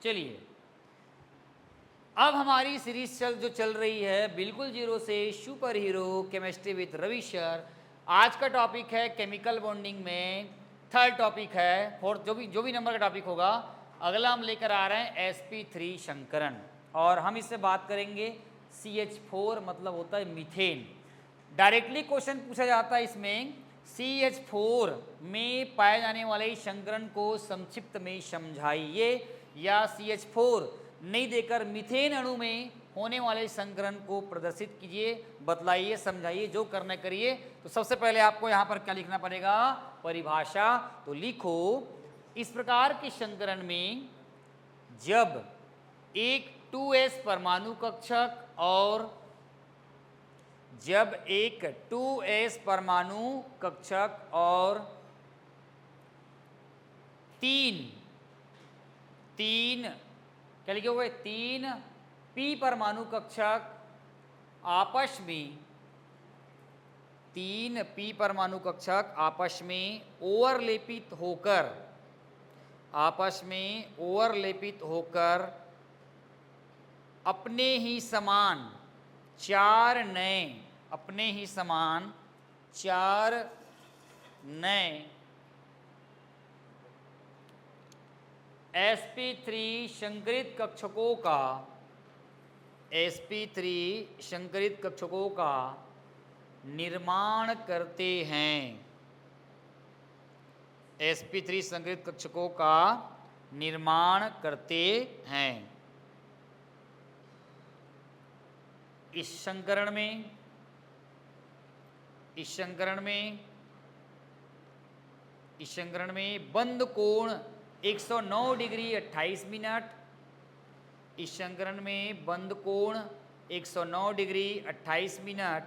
चलिए, अब हमारी सीरीज जो चल रही है बिल्कुल जीरो से super hero chemistry with Ravi sir. आज का टॉपिक है केमिकल बॉन्डिंग में थर्ड टॉपिक है, फोर्थ जो भी नंबर का टॉपिक होगा। अगला हम लेकर आ रहे हैं sp3 शंकरन, और हम इससे बात करेंगे CH4 मतलब होता है मीथेन। डायरेक्टली क्वेश्चन पूछा जाता है इसमें, CH4 में पाए जाने वाले शंकरन को संक्षिप्त में समझाइए, या CH4 नहीं देकर मीथेन अणु में होने वाले संकरण को प्रदर्शित कीजिए, बतलाइए, समझाइए, जो करना करिए। तो सबसे पहले आपको यहाँ पर क्या लिखना पड़ेगा, परिभाषा। तो लिखो, इस प्रकार के संकरण में जब एक 2s परमाणु कक्षक और जब एक 2s परमाणु कक्षक और तीन क्या लिखे हुए 3 p परमाणु कक्षक आपस में 3 p परमाणु कक्षक आपस में ओवरलेपित होकर अपने ही समान 4 नए sp3 संकरित कक्षकों का निर्माण करते हैं। sp3 संकरित कक्षकों का निर्माण करते हैं। इस संकरण में बंद कोण 109 डिग्री 28 मिनट। इस संकरण में बंद कोण 109 डिग्री 28 मिनट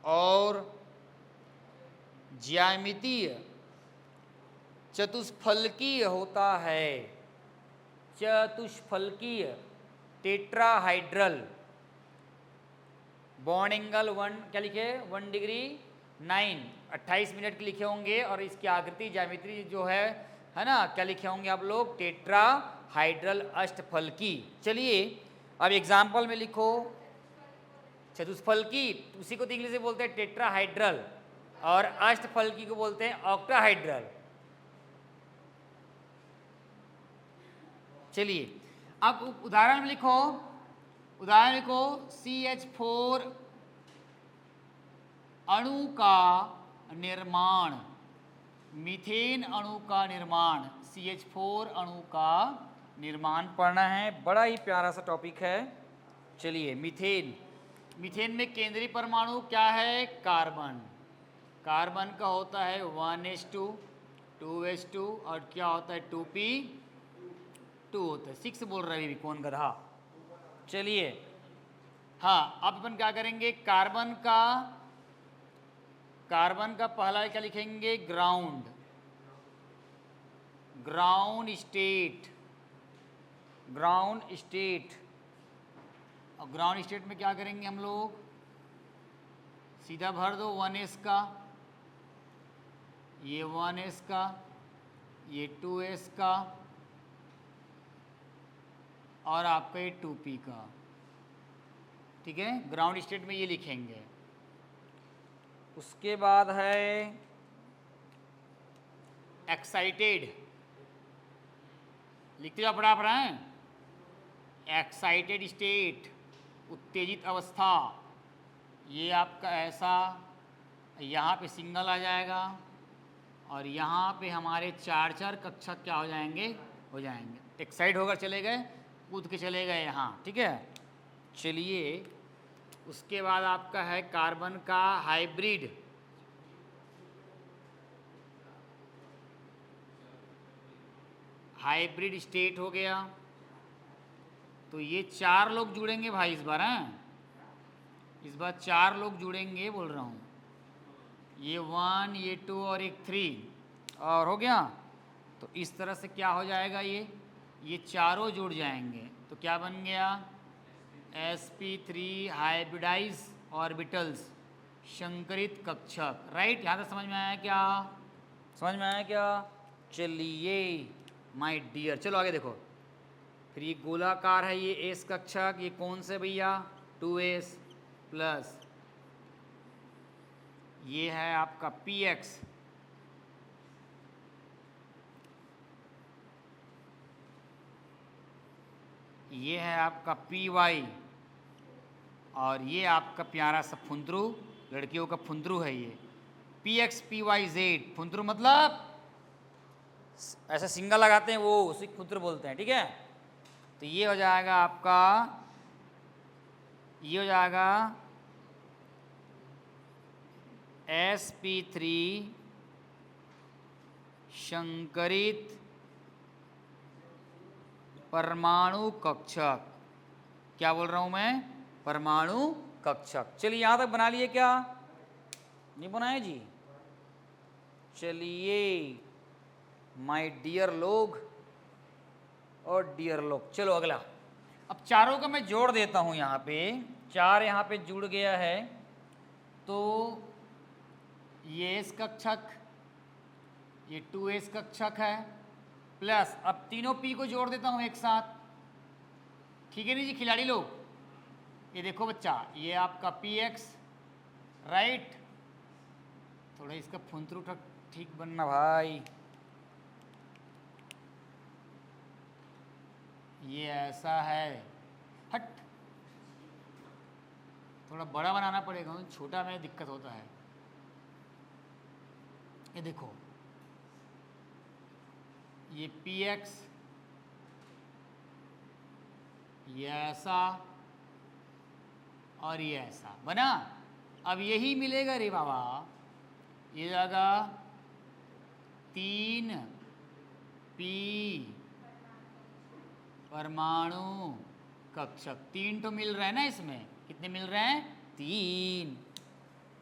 और ज्यामितीय चतुष्फलकीय होता है। चतुष्फलकीय टेट्राहाइड्रल। बॉन्ड एंगल 1 क्या लिखे 1 डिग्री 9 28 मिनट के लिखे होंगे, और इसकी आकृति ज्यामिति जो है ना, क्या लिखे होंगे आप लोग, टेट्राहाइड्रल अष्टफलकी। चलिए अब एग्जाम्पल में लिखो, चतुष्फलकी उसी को तो इंग्लिश में बोलते हैं टेट्राहाइड्रल, और अष्टफलकी को बोलते हैं ऑक्टाहाइड्रल। चलिए अब उदाहरण में लिखो, CH4 अणु का निर्माण, मीथेन अणु का निर्माण, CH4 अणु का निर्माण पढ़ना है। बड़ा ही प्यारा सा टॉपिक है। चलिए, मीथेन में केंद्रीय परमाणु क्या है, कार्बन का होता है 1s2 2s2, और क्या होता है 2p2 होता है। 6 बोल रहे हैं कौन गधा। चलिए हाँ, अब अपन क्या करेंगे, कार्बन का पहला क्या लिखेंगे, ग्राउंड स्टेट। और ग्राउंड स्टेट में क्या करेंगे हम लोग, सीधा भर दो 1s का, ये 1s का, ये 2s का, और आपका ये 2p का। ठीक है, ग्राउंड स्टेट में ये लिखेंगे। उसके बाद है एक्साइटेड, लिखते जाओ पढ़ा हैं। एक्साइटेड स्टेट, उत्तेजित अवस्था, ये आपका ऐसा, यहाँ पे सिंगल आ जाएगा, और यहाँ पे हमारे 4 कक्षक क्या हो जाएंगे, एक्साइट होकर चले गए, कूद के चले गए यहाँ। ठीक है, चलिए उसके बाद आपका है कार्बन का हाइब्रिड स्टेट हो गया। तो ये 4 लोग जुड़ेंगे भाई इस बार, हैं इस बार 4 लोग जुड़ेंगे बोल रहा हूँ। ये 1, ये 2 और एक 3 और हो गया। तो इस तरह से क्या हो जाएगा, ये चारों जुड़ जाएंगे। तो क्या बन गया, sp3 हाइब्रिडाइज ऑर्बिटल्स, संकरित कक्षक। राइट, यहाँ तक समझ में आया क्या, चलिए माय डियर, चलो आगे देखो। फिर ये गोलाकार है, ये एस कक्षक, ये कौन से भैया 2s प्लस ये है आपका px, ये है आपका py, और ये आपका प्यारा सा फुंदरू, लड़कियों का फुंदरू है ये px py z। फुंदरू मतलब ऐसे सिंगल लगाते हैं वो, उसी फुंदरू बोलते हैं, ठीक है। तो ये हो जाएगा आपका, ये हो जाएगा sp3 संकरित परमाणु कक्षक। क्या बोल रहा हूं मैं? परमाणु कक्षक। चलिए यहां तक बना लिए क्या? नहीं बनाए जी? चलिए माय डियर लोग और डियर लोग, चलो अगला। अब चारों का मैं जोड़ देता हूं, यहां पे 4 यहां पे जुड़ गया है, तो ये s कक्षक, ये 2s कक्षक है, प्लस अब तीनों p को जोड़ देता हूं एक साथ, ठीक है नहीं जी खिलाड़ी लोग? ये देखो बच्चा, ये आपका px राइट, थोड़ा इसका फुंतरू ठीक बनना भाई, ये ऐसा है, हट थोड़ा बड़ा बनाना पड़ेगा, छोटा में दिक्कत होता है। ये देखो, ये px, ये ऐसा और ये ऐसा बना। अब यही मिलेगा रे बाबा, ये जाएगा 3p परमाणु कक्षक। 3 तो मिल रहा है ना इसमें, कितने मिल रहे हैं? 3।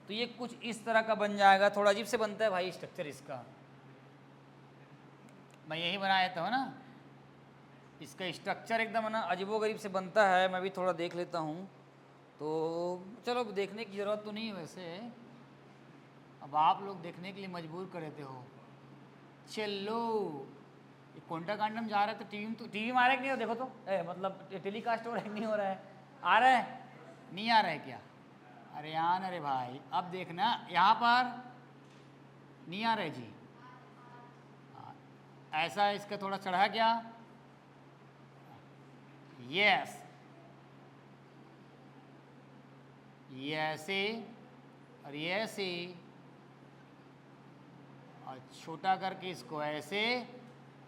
तो ये कुछ इस तरह का बन जाएगा, थोड़ा अजीब से बनता है भाई स्ट्रक्चर इसका, मैं यही बनाया था ना, इसका स्ट्रक्चर एकदम ना अजीबोगरीब से बनता है। मैं भी थोड़ा देख लेता हूँ, तो चलो देखने की ज़रूरत तो नहीं है वैसे, अब आप लोग देखने के लिए मजबूर कर देते हो। चलो ये कोंटा कांडम जा रहा है, तो टीवी में आ रहा है कि नहीं? देखो तो मतलब टेलीकास्ट हो रहा है नहीं हो रहा है? आ रहा है नहीं आ रहा है क्या? अरे यार, अरे भाई अब देखना, यहाँ पर नहीं आ रहा है जी, ऐसा इसका थोड़ा चढ़ा क्या? यस, ये ऐसे और ये ऐसे, और छोटा करके इसको ऐसे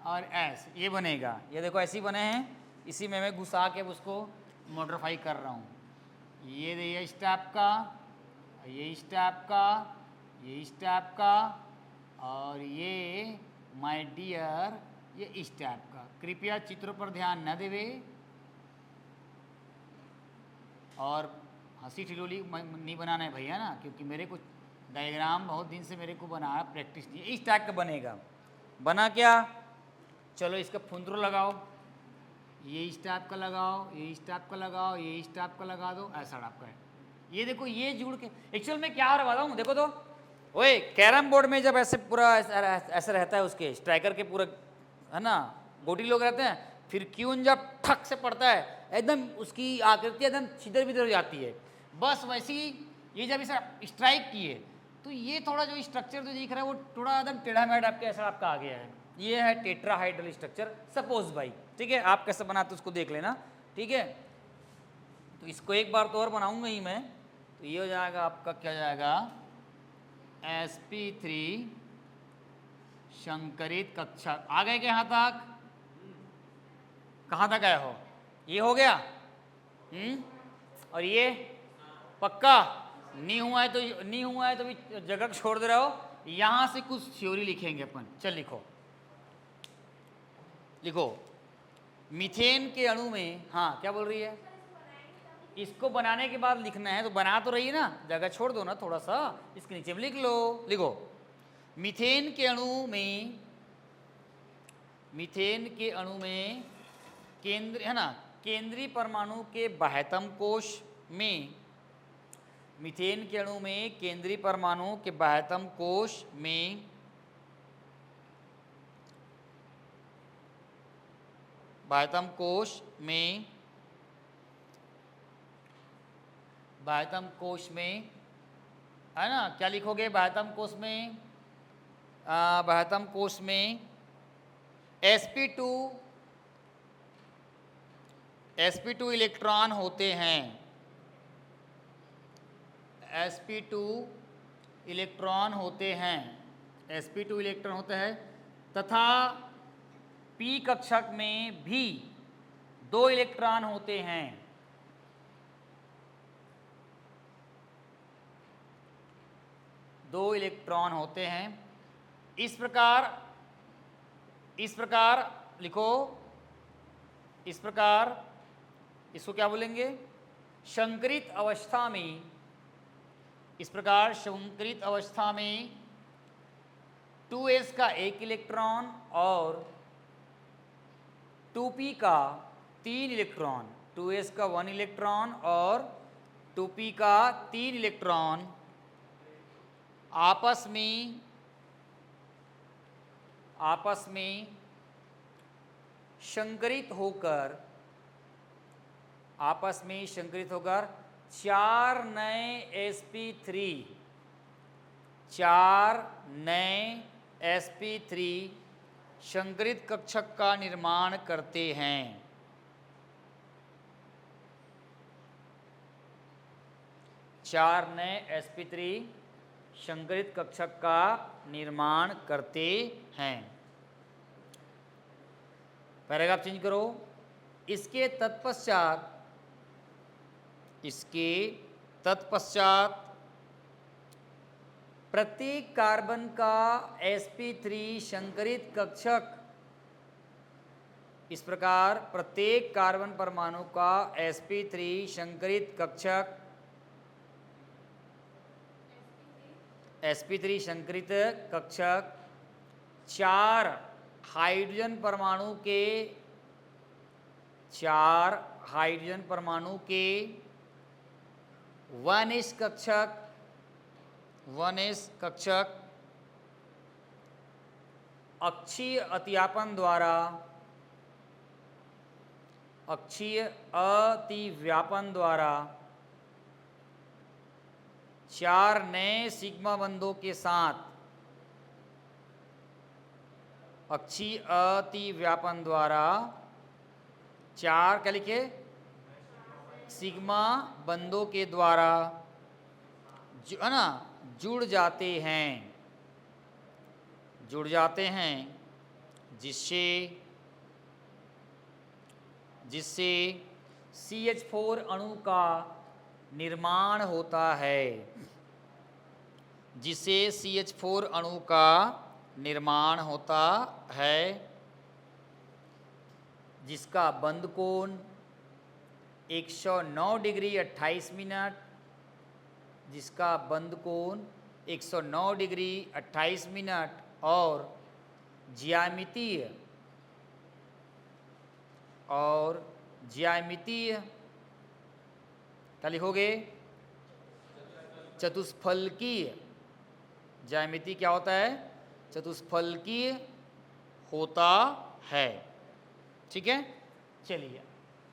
और ऐसे, ये बनेगा। ये देखो ऐसे ही बने हैं, इसी में मैं घुसा के उसको मॉडिफाई कर रहा हूँ। ये इस टाइप का, ये इस टाइप का, ये इस टाइप का, और ये माय डियर ये इस टाइप का। कृपया चित्रों पर ध्यान न देवे और हंसी ठिठोली नहीं बनाना है भैया ना, क्योंकि मेरे को डायग्राम बहुत दिन से मेरे को बनाना प्रैक्टिस नहीं है। इस टाइप का बनेगा। बना क्या? चलो इसका फुंदरू लगाओ, ये इस टाइप का लगाओ, ये इस टाइप का लगाओ, ये इस टाइप का लगा दो, ऐसा टाइप का है। ये देखो ये जुड़ के एक्चुअल में क्या हो रहा है देखो तो, ओए कैरम बोर्ड में जब ऐसे पूरा ऐसा रहता है, उसके स्ट्राइकर के पूरा है ना, गोटी लोग रहते हैं, फिर क्यून जब ठक से पड़ता है एकदम उसकी आकृति एकदम छिदर बिदर हो जाती है, बस वैसी ये जब इसे स्ट्राइक किए तो ये थोड़ा जो स्ट्रक्चर जो दिख रहा है वो थोड़ा एकदम टेढ़ा मेढ़ा आपके ऐसा आपका आ गया है। ये है टेट्राहाइड्रल स्ट्रक्चर सपोज भाई, ठीक है? आप कैसे बनाते उसको देख लेना, ठीक है? तो इसको एक बार तो और बनाऊंगा ही मैं। तो ये हो जाएगा आपका, क्या जाएगा? sp3 संकरित कक्षक। आ गए क्या यहाँ तक? कहाँ तक आए हो? ये हो गया? और ये पक्का नहीं हुआ है? तो नहीं हुआ है तो भी जगह छोड़ दे रहे हो। यहां से कुछ थ्योरी लिखेंगे अपन। चल लिखो, लिखो। मीथेन के अणु में, हाँ क्या बोल रही है? इसको बनाने के बाद लिखना है, तो बना तो रही है ना, जगह छोड़ दो ना थोड़ा सा, इसके नीचे में लिख लो। लिखो, मीथेन के अणु में, मीथेन के अणु में केंद्र है ना, केंद्रीय परमाणु के बाह्यतम कोश में, मीथेन के अणु में केंद्रीय परमाणु के बाह्यतम कोश में बाह्यतम कोश में, बाह्यतम कोश में, है ना, क्या लिखोगे बाह्यतम कोश में? बाह्यतम कोश में sp2 इलेक्ट्रॉन होते हैं, sp2 इलेक्ट्रॉन होते हैं, sp2 इलेक्ट्रॉन होते हैं, तथा p कक्षक में भी 2 इलेक्ट्रॉन होते हैं। दो इलेक्ट्रॉन होते हैं। इस प्रकार लिखो, इस प्रकार इसको क्या बोलेंगे? संकरित अवस्था में, इस प्रकार संकरित अवस्था में 2s का 1 इलेक्ट्रॉन और 2p का 3 इलेक्ट्रॉन, 2s का 1 इलेक्ट्रॉन और 2p का 3 इलेक्ट्रॉन आपस में संकरित होकर 4 नए sp3 संकरित कक्षक का निर्माण करते हैं। 4 नए sp3 संकरित कक्षक का निर्माण करते हैं। पैराग्राफ चेंज करो। इसके तत्पश्चात प्रत्येक कार्बन का sp3 संकरित कक्षक, इस प्रकार प्रत्येक कार्बन परमाणु का sp3 संकरित कक्षक, sp3 संकरित कक्षक 4 हाइड्रोजन परमाणु के 1s कक्षक अक्षीय अतिव्यापन द्वारा 4 नए सिग्मा बंधों के साथ, अक्षीय अतिव्यापन द्वारा 4 क्या लिखे? सिग्मा बंधों के द्वारा है ना, जुड़ जाते हैं, जिससे CH4 अणु का निर्माण होता है, जिसका बंध कोण 109 डिग्री 28 मिनट, जिसका बंध कोण 109 डिग्री 28 मिनट और ज्यामितीय क्या लिखोगे? चतुष्फलकीय। ज्यामिति क्या होता है? चतुष्फलकीय होता है। ठीक है, चलिए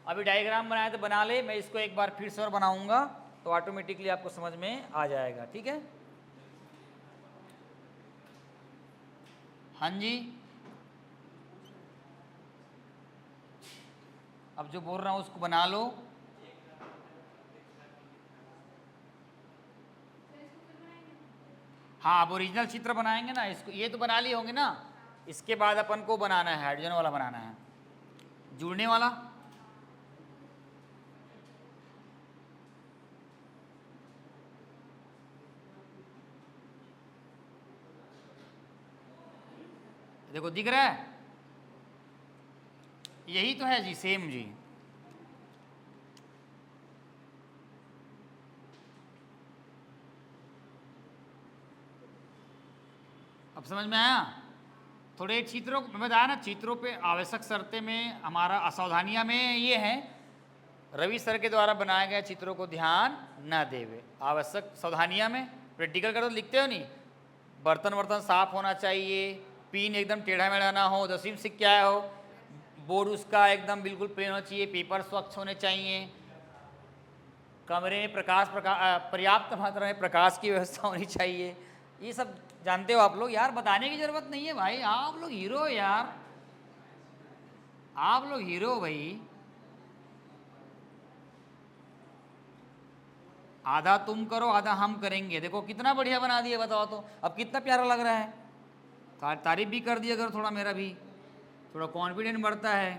अभी डायग्राम बनाया तो बना ले, मैं इसको एक बार फिर से और बनाऊंगा तो ऑटोमेटिकली आपको समझ में आ जाएगा। ठीक है, हाँ जी, अब जो बोल रहा हूँ उसको बना लो। हाँ, अब ओरिजिनल चित्र बनाएंगे ना, इसको ये तो बना लिए होंगे ना, इसके बाद अपन को बनाना है, हाइड्रोजन वाला बनाना है, जुड़ने वाला। देखो दिख रहा है, यही तो है जी, सेम जी। अब समझ में आया? थोड़े चित्रों को बताया ना, चित्रों पे आवश्यक शर्तें में हमारा असावधानियां में ये है, रवि सर के द्वारा बनाए गए चित्रों को ध्यान न देवे। आवश्यक सावधानियां में प्रैक्टिकल करो, लिखते हो नहीं, बर्तन साफ होना चाहिए, पिन एकदम टेढ़ा मेढ़ा ना हो, 10वीं में सीख के आया हो, बोर्ड उसका एकदम बिल्कुल प्लेन होना चाहिए, पेपर स्वच्छ होने चाहिए, कमरे में पर्याप्त मात्रा में प्रकाश की व्यवस्था होनी चाहिए। ये सब जानते हो आप लोग यार, बताने की जरूरत नहीं है भाई, आप लोग हीरो हो यार, आप लोग हीरो हो भाई। आधा तुम करो आधा हम करेंगे, देखो कितना बढ़िया बना दिया, बताओ तो अब कितना प्यारा लग रहा है। तारीफ भी कर दी अगर, थोड़ा मेरा भी थोड़ा कॉन्फिडेंट बढ़ता है।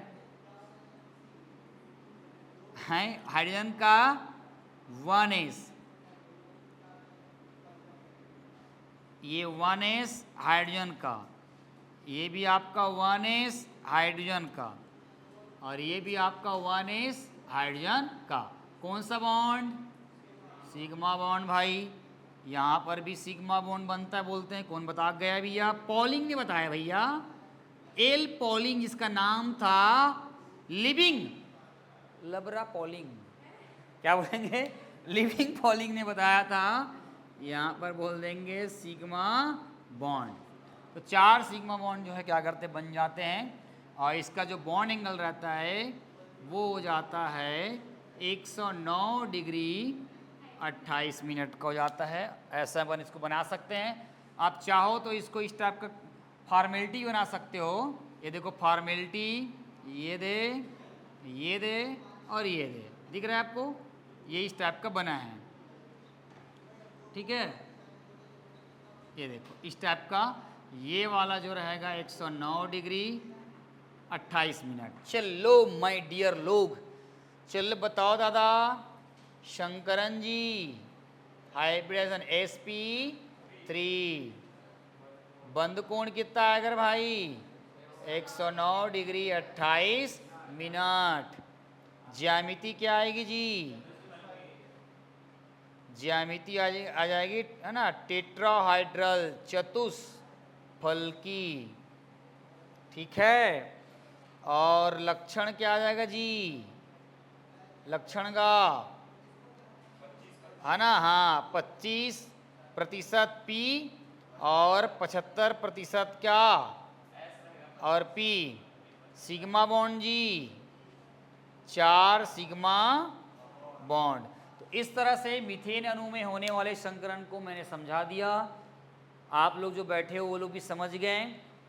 हाइड्रोजन का 1s, ये 1s हाइड्रोजन का, ये भी आपका 1s हाइड्रोजन का, और ये भी आपका 1s हाइड्रोजन का। कौन सा बॉन्ड? सिग्मा बॉन्ड भाई। यहाँ पर भी सिग्मा बॉन्ड बनता है, बोलते हैं। कौन बता गया भैया? पॉलिंग ने बताया भैया, एल पॉलिंग, जिसका नाम था लिविंग लबरा पॉलिंग। क्या बोलेंगे? लिविंग पॉलिंग ने बताया था। यहाँ पर बोल देंगे सिग्मा बॉन्ड। तो 4 सिग्मा बॉन्ड जो है क्या करते, बन जाते हैं, और इसका जो बॉन्ड एंगल रहता है वो हो जाता है 109 डिग्री 28 मिनट का हो जाता है। ऐसा अपन इसको बना सकते हैं। आप चाहो तो इसको इस टाइप का फॉर्मेलिटी बना सकते हो। ये देखो फॉर्मेलिटी, ये दे, ये दे और ये दे, दिख रहा है आपको? ये इस टाइप का बना है, ठीक है। ये देखो इस टाइप का, ये वाला जो रहेगा 109 डिग्री 28 मिनट। चलो माय डियर लोग, चलो बताओ दादा शंकरन जी, हाइब्रिडाइजेशन sp3, बंद कोण कितना आएगा भाई? 109 डिग्री 28 मिनट। ज्यामिति क्या आएगी जी? ज्यामिति आ जाएगी, है ना, टेट्राहाइड्रल चतुष्फलकी, ठीक है। और लक्षण क्या आ जाएगा जी? लक्षण का, है ना, हाँ, 25% P और 75% क्या? और P। सिग्मा बॉन्ड जी, 4 सिग्मा बॉन्ड। तो इस तरह से मीथेन अणु में होने वाले संकरण को मैंने समझा दिया। आप लोग जो बैठे हो वो लोग भी समझ गए।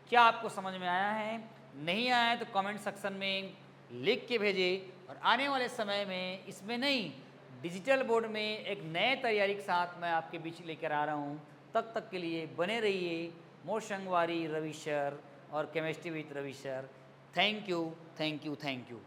क्या आपको समझ में आया है? नहीं आया है तो कमेंट सेक्शन में लिख के भेजे। और आने वाले समय में इसमें नहीं, डिजिटल बोर्ड में एक नए तैयारी के साथ मैं आपके बीच लेकर आ रहा हूँ। तब तक के लिए बने रहिए मोर संगवारी रवि सर और chemistry with Ravi sir. Thank you, thank you, thank you.